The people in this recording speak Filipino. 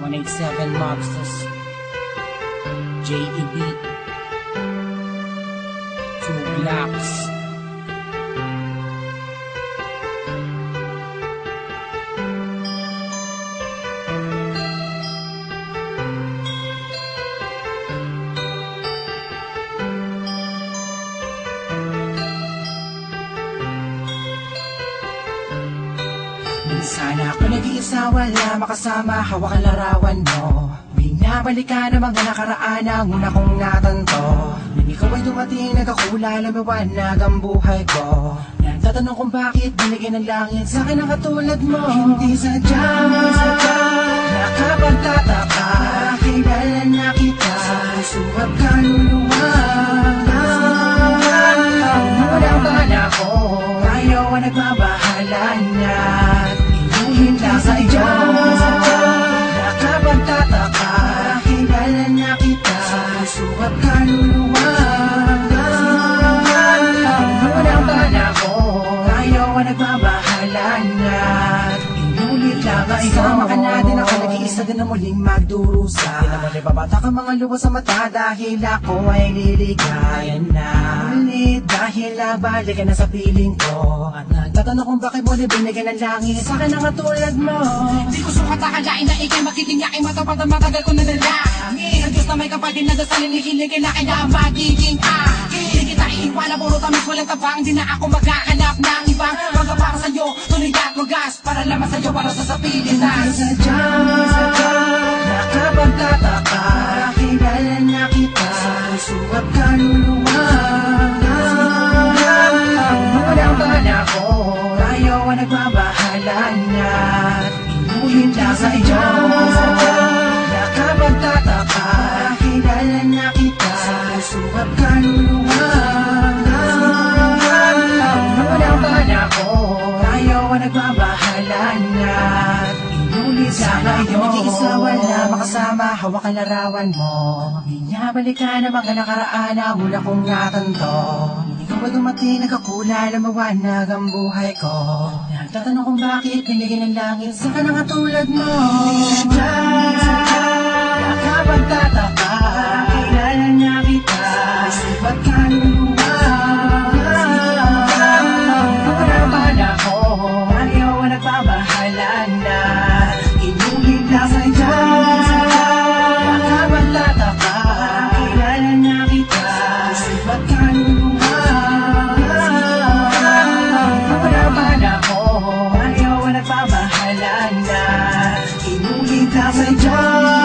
187 Mobsters, JEB, 2 Blocks. Minsan ako nag-iisa, wala makasama, hawak ang larawan mo. Binabalikan ang mga nakaraan ang una kong natanto. Nang ikaw ay dumating, nagkakula, lumiwanag ang buhay ko. Nagtatanong kung bakit binigyan ng langit sa akin ang katulad mo. Hindi sadya, nakapagtataka, kilala na kita sa puso at kaluluwa. Unang bala ko, tayo ang nagbabahala na. Hinda sa iyo, nakapagtataka, kilala na kita sa puso at kaluluwa. Unang bala ko, tayo ang nagbabahala na. Inulit lang ang isama ka natin, ako nag-iisa din na muling magdurusa. Di naman ibabata ka mga luwa sa mata dahil ako ay liligayan na. Ulit dahil balik ka na sa piling ko. At nagtatanong kung bakit mo binigyan ng langit sa akin ang katulad mo. Di ko sukat akalain na ikay makitinyakin, matapat ang matagal ko na nalangin. Sa Diyos na may kapatid na dasalin, ikiligin na kailangan magiging akin. Di kita iiwan na puro tamis, walang tabang. Di na ako maghahanap ng ibang mga para sa'yo, tuloy at wagas. Para lamang sa'yo, para sa Pilipinas. Sadya, nakapagtataka, kilala na kita sa puso at kaluluwa. Unang bala ko, tayo ang nagbabahala na. Inuhin lang sa iyo, nakapagtataka, kilala na kita sa puso at kaluluwa. Unang bala ko, tayo ang nagbabahala na. Sana iyo, mag-iisa, wala makasama, hawak ang larawan mo. Binabalikan ang mga nakaraan na una kong natanto. Ikaw ba dumating, nagkakula, lumawanag ang buhay ko. Nagtatanong kung bakit binigyan ng langit sa ka na katulad mo. Nakapagtataka, kilala na kita, ba't kaluluwa? Unang bala ko, ayaw ang nagbabahala na. Inulit lang sa iyo, nakapagtataka, kilala na kita, ba't kaluluwa? Unang bala ko, ayaw ang nagbabahala na. Inulit lang sa iyo.